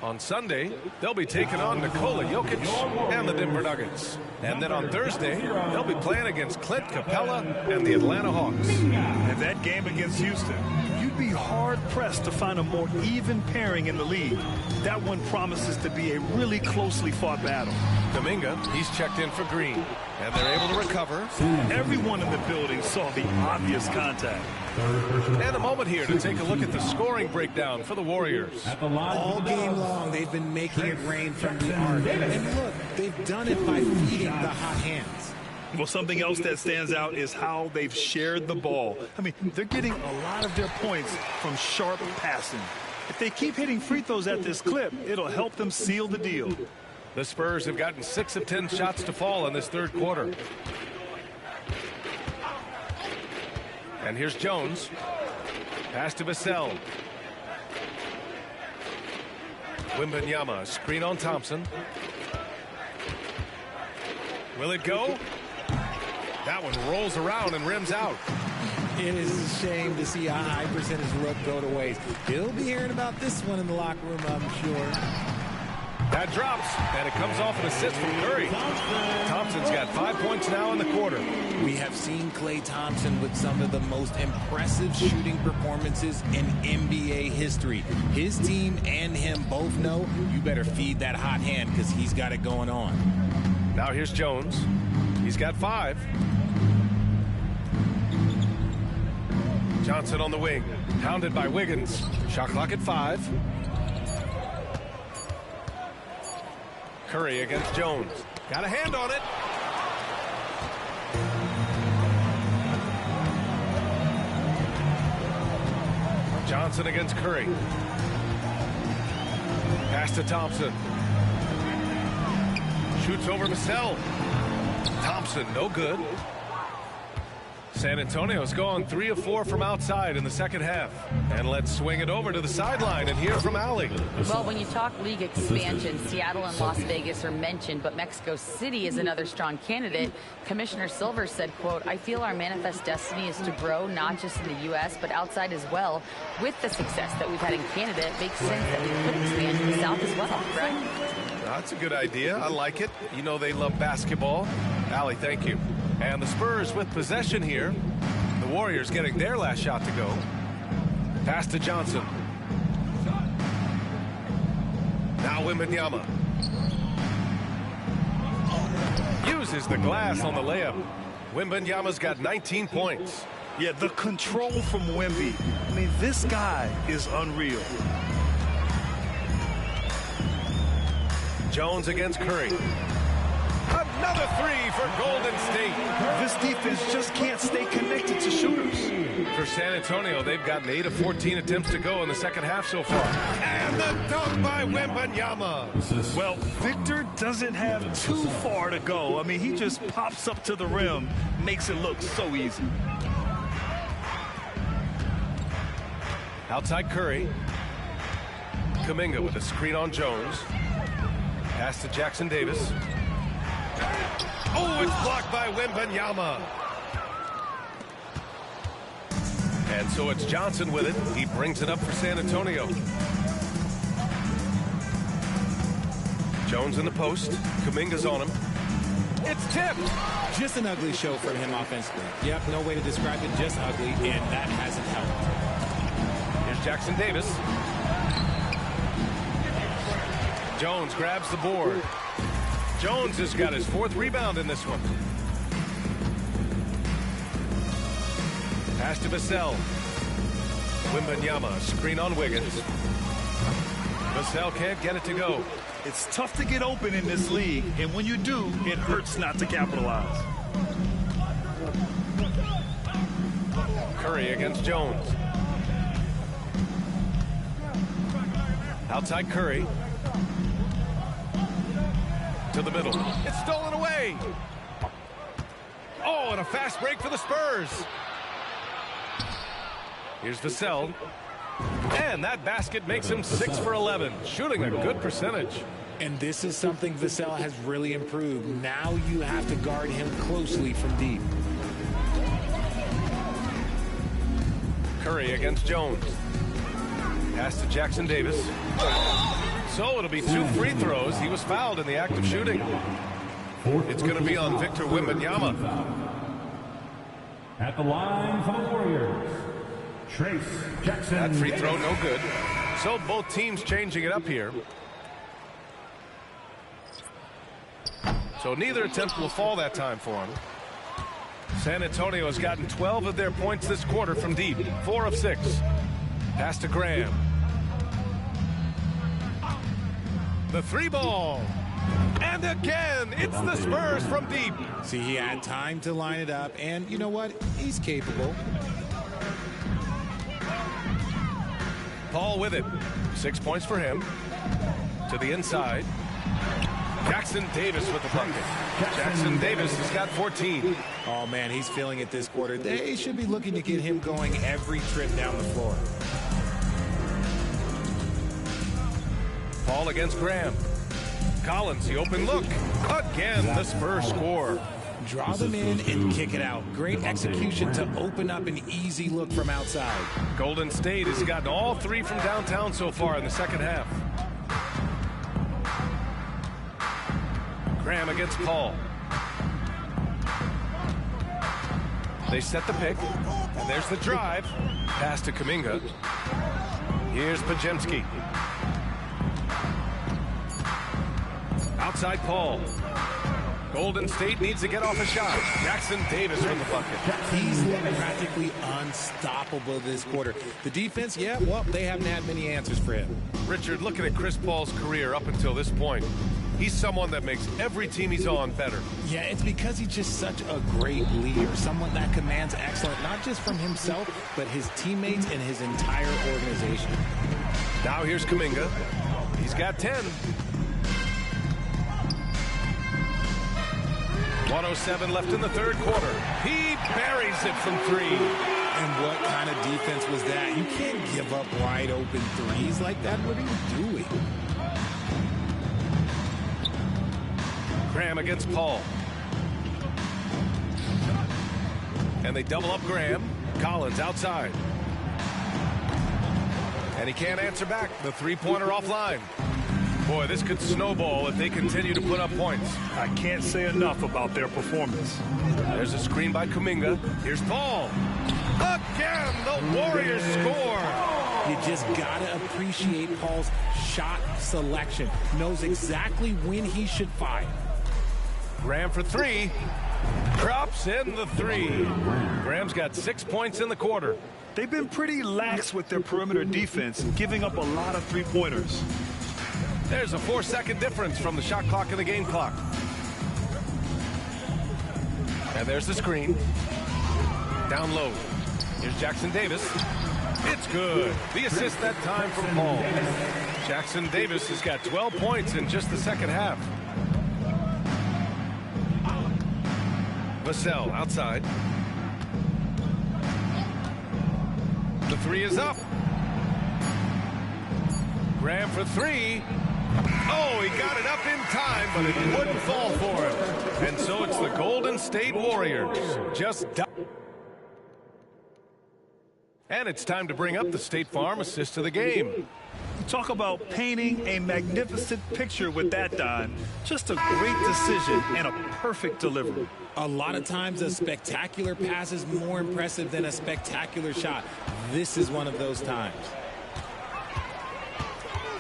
On Sunday, they'll be taking on Nikola Jokic and the Denver Nuggets. And then on Thursday, they'll be playing against Clint Capella and the Atlanta Hawks. And that game against Houston, you'd be hard-pressed to find a more even pairing in the league. That one promises to be a really closely fought battle. Kuminga, he's checked in for Green. And they're able to recover. Everyone in the building saw the obvious contact. And a moment here to take a look at the scoring breakdown for the Warriors. All game long, they've been making it rain from the arc. And look, they've done it by feeding the hot hands. Well, something else that stands out is how they've shared the ball. I mean, they're getting a lot of their points from sharp passing. If they keep hitting free throws at this clip, it'll help them seal the deal. The Spurs have gotten 6 of 10 shots to fall in this third quarter. And here's Jones. Pass to Vassell. Wembanyama, screen on Thompson. Will it go? That one rolls around and rims out. It is a shame to see a high percentage look go to waste. He'll be hearing about this one in the locker room, I'm sure. That drops, and it comes off an assist from Curry. Thompson's got 5 points now in the quarter. We have seen Klay Thompson with some of the most impressive shooting performances in NBA history. His team and him both know you better feed that hot hand because he's got it going on. Now here's Jones. He's got 5. Johnson on the wing, pounded by Wiggins. Shot clock at 5. Curry against Jones. Got a hand on it. Johnson against Curry. Pass to Thompson. Shoots over Vassell. Thompson, no good. San Antonio's gone 3 of 4 from outside in the second half. And let's swing it over to the sideline and hear from Allie. Well, when you talk league expansion, Seattle and Las Vegas are mentioned, but Mexico City is another strong candidate. Commissioner Silver said, quote, "I feel our manifest destiny is to grow not just in the U.S., but outside as well. With the success that we've had in Canada, it makes sense that we could expand to the South as well," right? That's a good idea. I like it. You know they love basketball. Allie, thank you. And the Spurs with possession here. The Warriors getting their last shot to go. Pass to Johnson. Now Wembanyama. Uses the glass on the layup. Wembanyama's got 19 points. Yeah, the control from Wemby. I mean, this guy is unreal. Jones against Curry. Another 3 for Golden State. This defense just can't stay connected to shooters. For San Antonio, they've gotten 8 of 14 attempts to go in the second half so far. And the dunk by Wembanyama. Well, Victor doesn't have too far to go. I mean, he just pops up to the rim, makes it look so easy. Outside Curry. Kuminga with a screen on Jones. Pass to Jackson Davis. Oh, it's blocked by Wembanyama. And so it's Johnson with it. He brings it up for San Antonio. Jones in the post. Kuminga's on him. It's tipped. Just an ugly show from him offensively. Yep, no way to describe it, just ugly, and that hasn't helped. Here's Jackson Davis. Jones grabs the board. Jones has got his 4th rebound in this one. Pass to Vassell. Wembanyama, screen on Wiggins. Vassell can't get it to go. It's tough to get open in this league, and when you do, it hurts not to capitalize. Curry against Jones. Outside Curry. To the middle. It's stolen away. Oh, and a fast break for the Spurs. Here's Vassell. And that basket makes him 6 for 11, shooting a good percentage. And this is something Vassell has really improved. Now you have to guard him closely from deep. Curry against Jones. Pass to Jackson Davis. So it'll be 2 free throws. He was fouled in the act of shooting. It's going to be on Victor Wembanyama. At the line for the Warriors, Trace Jackson. That free throw no good. So both teams changing it up here. So neither attempt will fall that time for him. San Antonio has gotten 12 of their points this quarter from deep. 4 of 6. Pass to Graham. The 3-ball. And again, it's the Spurs from deep. See, he had time to line it up, and you know what? He's capable. Paul with it. 6 points for him. To the inside. Jackson Davis with the bucket. Jackson Davis has got 14. Oh, man, he's feeling it this quarter. They should be looking to get him going every trip down the floor. Paul against Graham. Collins, the open look. Again, the Spurs score. Draw them in and kick it out. Great execution to open up an easy look from outside. Golden State has gotten all 3 from downtown so far in the second half. Graham against Paul. They set the pick. And there's the drive. Pass to Kuminga. Here's Podziemski. Outside Paul. Golden State needs to get off a shot. Jackson Davis from the bucket. He's looked practically unstoppable this quarter. The defense, yeah, well, they haven't had many answers for him. Richard, looking at Chris Paul's career up until this point, he's someone that makes every team he's on better. Yeah, it's because he's just such a great leader, someone that commands excellence, not just from himself, but his teammates and his entire organization. Now here's Kuminga. He's got 10. 1:07 left in the third quarter. He buries it from 3. And what kind of defense was that? You can't give up wide open threes like that. What are you doing? Graham against Paul. And they double up Graham. Collins outside. And he can't answer back. The 3-pointer offline. Boy, this could snowball if they continue to put up points. I can't say enough about their performance. There's a screen by Kuminga. Here's Paul. Again, the Warriors score. You just got to appreciate Paul's shot selection. Knows exactly when he should fire. Graham for 3. Drops in the 3. Graham's got 6 points in the quarter. They've been pretty lax with their perimeter defense, giving up a lot of 3-pointers. There's a 4-second difference from the shot clock and the game clock. And there's the screen. Down low. Here's Jackson Davis. It's good. The assist that time from Paul. Jackson Davis has got 12 points in just the second half. Vassell outside. The 3 is up. Graham for 3. Oh, he got it up in time, but it wouldn't fall for him. And so it's the Golden State Warriors. And it's time to bring up the State Farm assist of the game. Talk about painting a magnificent picture with that, Don. Just a great decision and a perfect delivery. A lot of times a spectacular pass is more impressive than a spectacular shot. This is one of those times.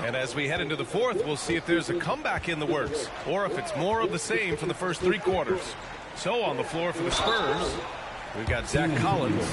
And as we head into the fourth, we'll see if there's a comeback in the works or if it's more of the same for the first 3 quarters. So on the floor for the Spurs, We've got Zach Collins,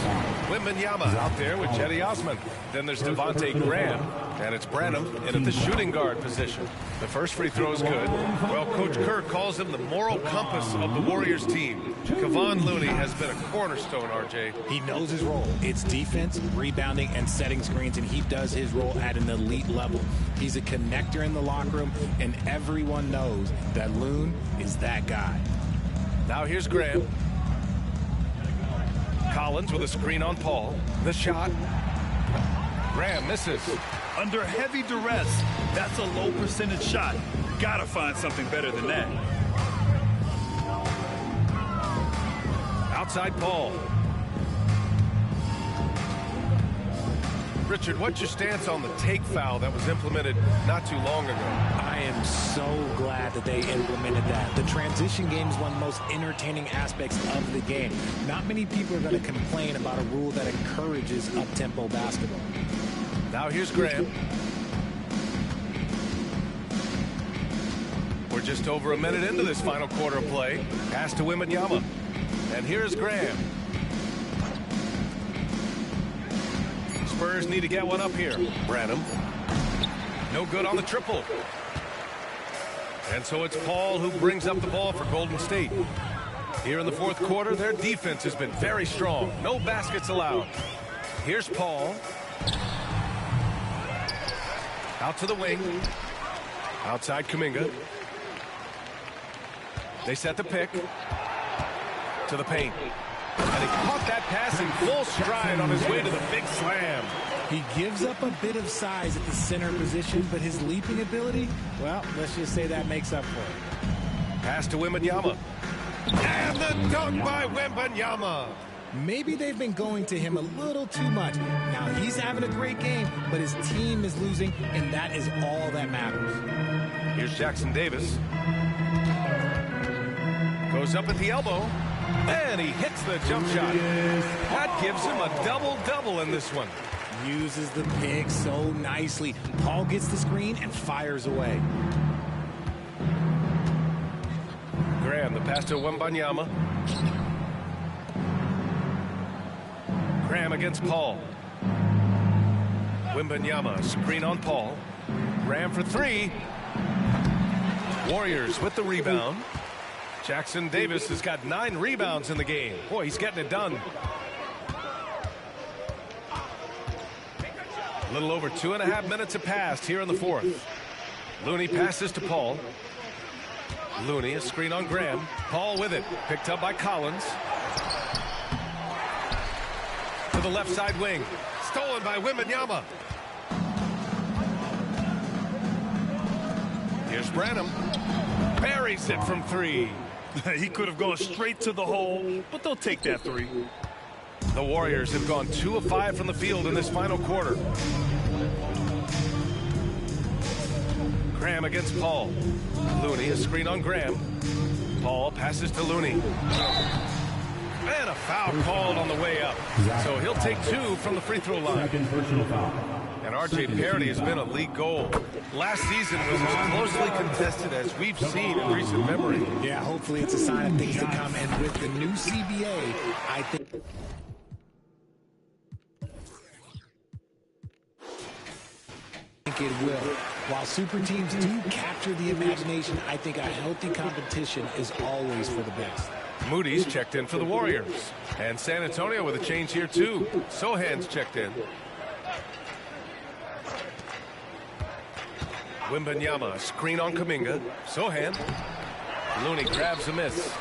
Wembanyama out there with Cedi Osman. Then there's Devontae Graham, and it's Branham in at the shooting guard position. The first free throw is good. Well, Coach Kerr calls him the moral compass of the Warriors team. Kevon Looney has been a cornerstone, RJ. He knows his role. It's defense, rebounding, and setting screens, and he does his role at an elite level. He's a connector in the locker room, and everyone knows that Loon is that guy. Now here's Graham. Collins with a screen on Paul. The shot. Graham misses. Under heavy duress, that's a low percentage shot. Gotta find something better than that. Outside Paul. Richard, what's your stance on the take foul that was implemented not too long ago? I am so glad that they implemented that. The transition game is one of the most entertaining aspects of the game. Not many people are going to complain about a rule that encourages up-tempo basketball. Now here's Graham. We're just over a minute into this final quarter of play. Pass to Wembanyama. And here's Graham. Spurs need to get one up here. Branham. No good on the triple. And so it's Paul who brings up the ball for Golden State. Here in the fourth quarter, their defense has been very strong. No baskets allowed. Here's Paul. Out to the wing. Outside Kuminga. They set the pick. To the paint. And he caught that pass in full stride on his way to the big slam. He gives up a bit of size at the center position, but his leaping ability, well, let's just say that makes up for it. Pass to Wembanyama. And the dunk by Wembanyama. Maybe they've been going to him a little too much. Now, he's having a great game, but his team is losing, and that is all that matters. Here's Jackson Davis. Goes up at the elbow. And he hits the jump shot. That gives him a double-double in this one. Uses the pick so nicely. Paul gets the screen and fires away. Graham, the pass to Wembanyama. Graham against Paul. Wembanyama, screen on Paul. Graham for three. Warriors with the rebound. Jackson Davis has got 9 rebounds in the game. Boy, he's getting it done. A little over 2.5 minutes have passed here in the fourth. Looney passes to Paul. Looney, a screen on Graham. Paul with it. Picked up by Collins. To the left side wing. Stolen by Wembanyama. Here's Branham. Buries it from 3. He could have gone straight to the hole, but they'll take that 3. The Warriors have gone 2 of 5 from the field in this final quarter. Graham against Paul. Looney, a screen on Graham. Paul passes to Looney. And a foul called on the way up. So he'll take 2 from the free throw line. And R.J. Parody has been a league goal. Last season was as closely contested as we've seen in recent memory. Yeah, hopefully it's a sign of things to come. And with the new CBA, I think it will. While super teams do capture the imagination, I think a healthy competition is always for the best. Moody's checked in for the Warriors. And San Antonio with a change here, too. Sohan's checked in. Wembanyama, screen on Kuminga. Sohan. Looney grabs a miss.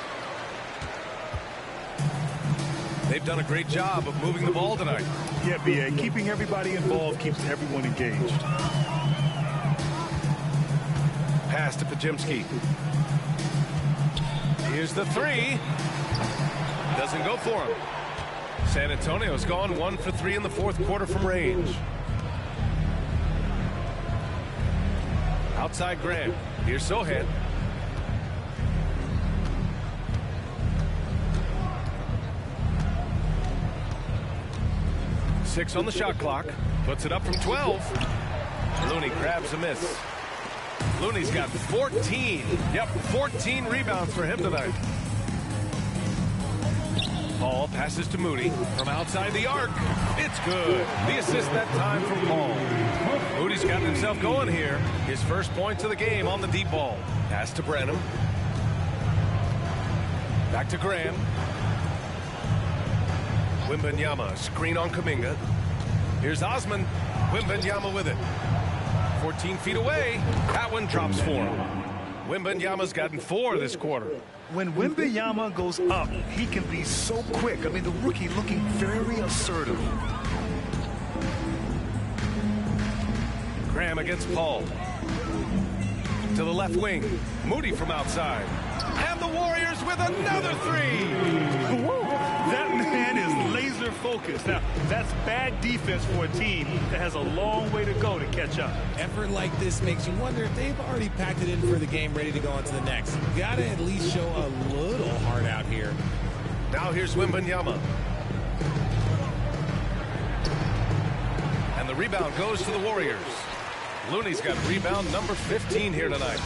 They've done a great job of moving the ball tonight. Yeah, B.A. Keeping everybody involved keeps everyone engaged. Pass to Podziemski. Here's the 3. Doesn't go for him. San Antonio's gone 1 for 3 in the fourth quarter from range. Outside Graham. Here's Sohan. Six on the shot clock. Puts it up from 12. Looney grabs a miss. Looney's got 14. Yep, 14 rebounds for him tonight. Paul passes to Moody from outside the arc. It's good. The assist that time from Paul. Moody's gotten himself going here. His first points of the game on the deep ball. Pass to Branham. Back to Graham. Wembanyama, screen on Kuminga. Here's Osman. Wembanyama with it. 14 feet away. That one drops for him. Wembanyama's gotten 4 this quarter. When Wembanyama goes up, he can be so quick. I mean, the rookie looking very assertive. Graham against Paul. To the left wing. Moody from outside. And the Warriors with another 3. That man is laser focused. Now, that's bad defense for a team that has a long way to go to catch up. Effort like this makes you wonder if they've already packed it in for the game, ready to go into the next. You gotta at least show a little heart out here. Now here's Wembanyama. And the rebound goes to the Warriors. Looney's got rebound number 15 here tonight.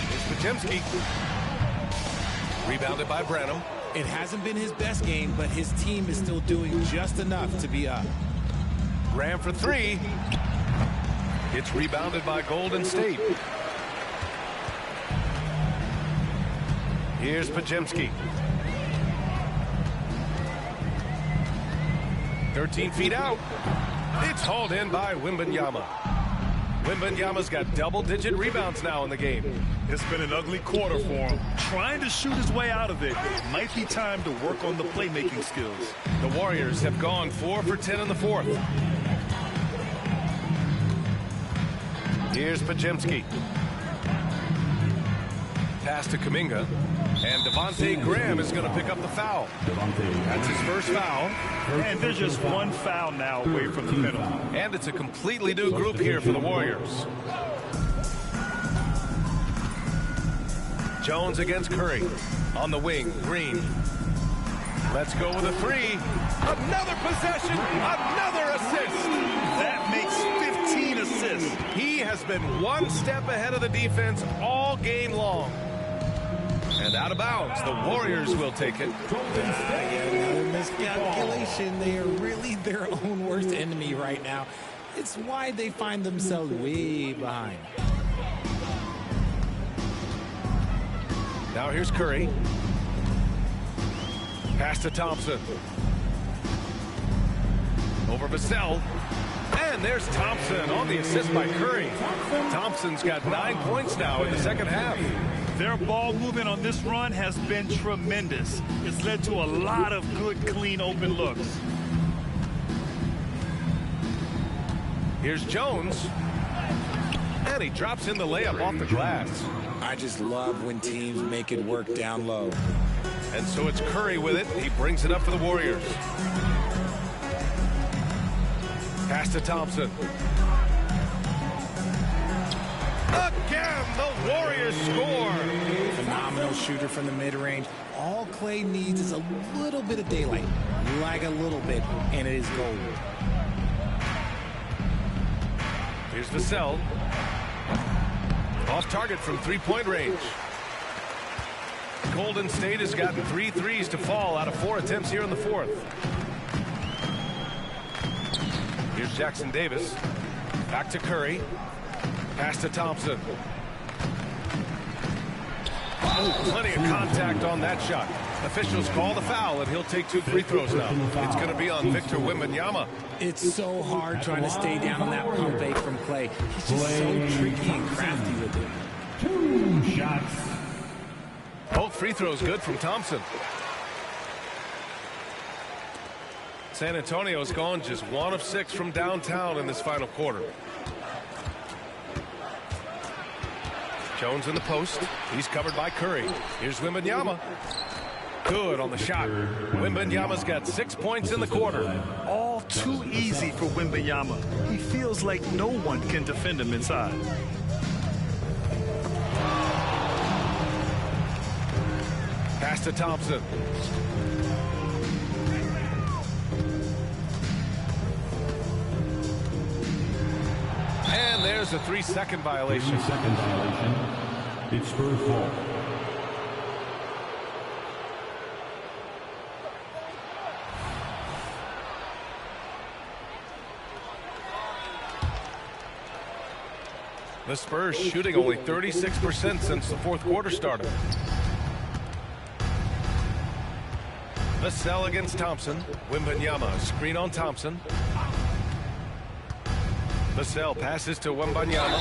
Here's Podziemski. Rebounded by Branham. It hasn't been his best game, but his team is still doing just enough to be up. Graham for 3. It's rebounded by Golden State. Here's Podziemski. 13 feet out. It's hauled in by Wembanyama. Wembanyama's got double-digit rebounds now in the game. It's been an ugly quarter for him. Trying to shoot his way out of it. Might be time to work on the playmaking skills. The Warriors have gone 4 for 10 in the fourth. Here's Podziemski. Pass to Kuminga. And Devontae Graham is going to pick up the foul. That's his first foul. And there's just one foul now away from the penalty. And it's a completely new group here for the Warriors. Jones against Curry. On the wing, Green. Let's go with a 3. Another possession, another assist. That makes 15 assists. He has been one step ahead of the defense all game long. And out of bounds, the Warriors will take it. Another miscalculation. They are really their own worst enemy right now. It's why they find themselves way behind. Now here's Curry. Pass to Thompson. Over Vassell. And there's Thompson on the assist by Curry. Thompson's got 9 points now in the second half. Their ball movement on this run has been tremendous. It's led to a lot of good, clean, open looks. Here's Jones. And he drops in the layup off the glass. I just love when teams make it work down low. And so it's Curry with it. He brings it up for the Warriors. Pass to Thompson. Again, the Warriors score. Phenomenal shooter from the mid-range. All Clay needs is a little bit of daylight. Like a little bit, and it is gold. Here's Vassell. Off target from three-point range. Golden State has gotten 3 threes to fall out of 4 attempts here in the fourth. Here's Jackson Davis. Back to Curry. Pass to Thompson. Oh, plenty of contact on that shot. Officials call the foul, and he'll take 2 free throws now. It's going to be on Victor Wembanyama. It's so hard trying to stay down on that pump fake from Clay. He's just so tricky and crafty with it. 2 shots. Both free throws good from Thompson. San Antonio's gone just 1 of 6 from downtown in this final quarter. Jones in the post. He's covered by Curry. Here's Wembanyama. Good on the shot. Wembanyama's got 6 points in the quarter. All too easy for Wembanyama. He feels like no one can defend him inside. Pass to Thompson. And there's a 3-second violation. 3-second violation. It's Spurs ball. The Spurs shooting only 36% since the fourth quarter started. Vassell against Thompson. Wembanyama, screen on Thompson. Vassell passes to Wembanyama.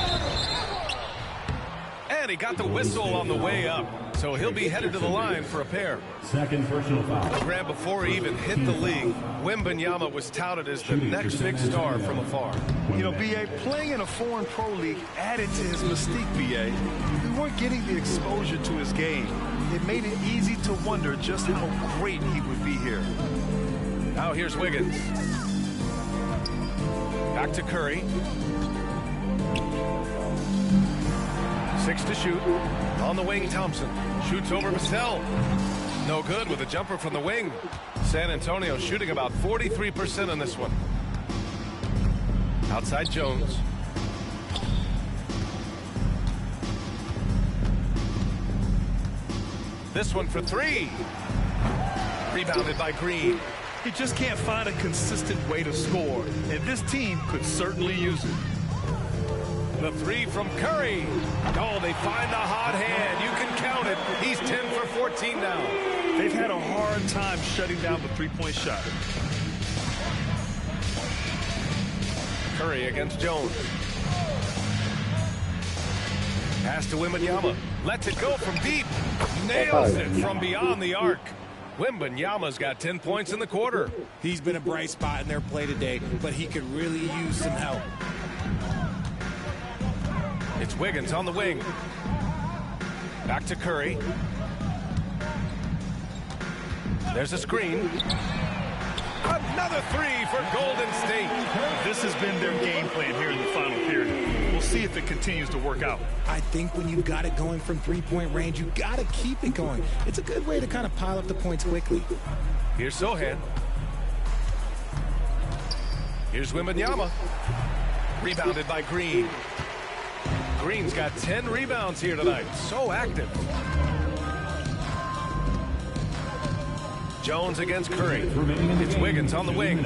And he got the whistle on the way up. So he'll be headed to the line for a pair. Second personal foul. Grab before he even hit the league. Wembanyama was touted as the next big star from afar. You know, B.A., playing in a foreign pro league added to his mystique, B.A. We weren't getting the exposure to his game. It made it easy to wonder just how great he would be here. Now here's Wiggins. Back to Curry. 6 to shoot. On the wing, Thompson. Shoots over Vassell. No good with a jumper from the wing. San Antonio shooting about 43% on this one. Outside Jones. This one for 3. Rebounded by Green. He just can't find a consistent way to score, and this team could certainly use it. The 3 from Curry. Oh, they find the hot hand. You can count it. He's 10 for 14 now. They've had a hard time shutting down the three-point shot. Curry against Jones. Pass to Wembanyama. Lets it go from deep. Nails it from beyond the arc. Wembanyama's got 10 points in the quarter. He's been a bright spot in their play today, but he could really use some help. It's Wiggins on the wing. Back to Curry. There's a screen. Another 3 for Golden State. This has been their game plan here in the final period. We'll see if it continues to work out. I think when you've got it going from three-point range, you got to keep it going. It's a good way to kind of pile up the points quickly. Here's Sohan. Here's Wembanyama. Rebounded by Green. Green's got 10 rebounds here tonight. So active. Jones against Curry. It's Wiggins on the wing.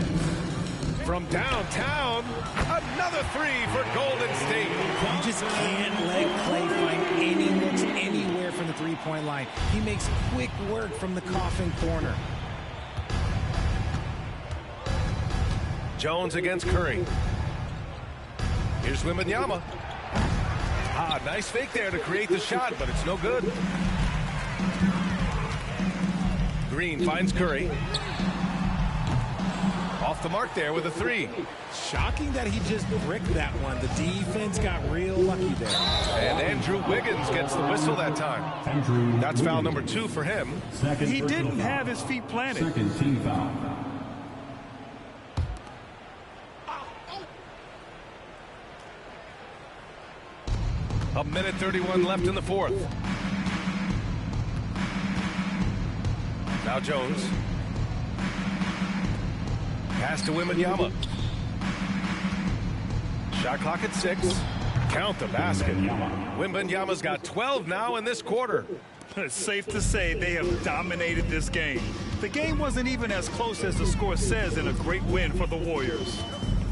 From downtown, another 3 for Golden State. You just can't let Clay find any looks anywhere from the three-point line. He makes quick work from the coffin corner. Jones against Curry. Here's Wembanyama. Nice fake there to create the shot, but it's no good. Green finds Curry. Off the mark there with a 3. Shocking that he just bricked that one. The defense got real lucky there. And Andrew Wiggins gets the whistle that time. That's foul number 2 for him. He didn't have his feet planted. Second team foul. A minute 31 left in the fourth. Now Jones. Pass to Wembanyama. Shot clock at 6. Count the basket. Wembanyama's got 12 now in this quarter. It's safe to say they have dominated this game. The game wasn't even as close as the score says in a great win for the Warriors.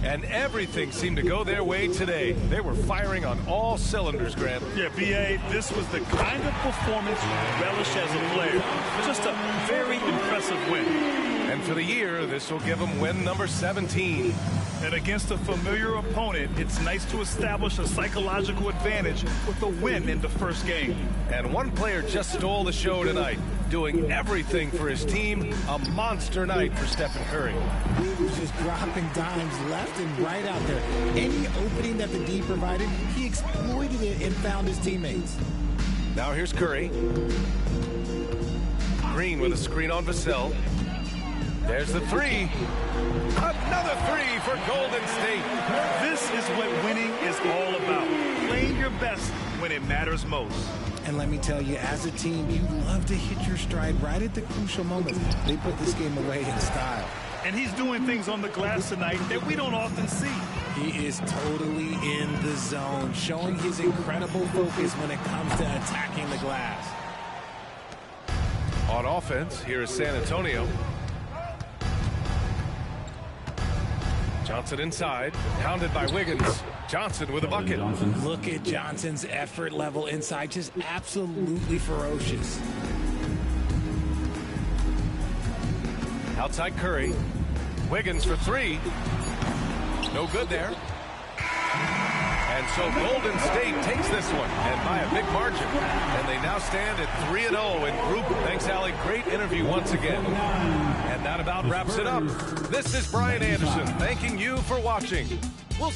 And everything seemed to go their way today. They were firing on all cylinders, Grant. Yeah, B.A., this was the kind of performance you relish as a player. Just a very impressive win. And for the year, this will give them win number 17. And against a familiar opponent, it's nice to establish a psychological advantage with a win in the first game. And one player just stole the show tonight, doing everything for his team. A monster night for Stephen Curry. He was just dropping dimes left and right out there. Any opening that the D provided, he exploited it and found his teammates. Now here's Curry. Green with a screen on Vassell. There's the 3. Another 3 for Golden State. This is what winning is all about. Playing your best when it matters most. And let me tell you, as a team, you love to hit your stride right at the crucial moments. They put this game away in style. And he's doing things on the glass tonight that we don't often see. He is totally in the zone, showing his incredible focus when it comes to attacking the glass. On offense, here is San Antonio. Johnson inside, pounded by Wiggins. Johnson with a bucket. Look at Johnson's effort level inside, just absolutely ferocious. Outside Curry. Wiggins for three. No good there. And so Golden State takes this one, and by a big margin. And they now stand at 3-0 in group. Thanks, Allie. Great interview once again. And that about wraps it up. This is Brian Anderson thanking you for watching. We'll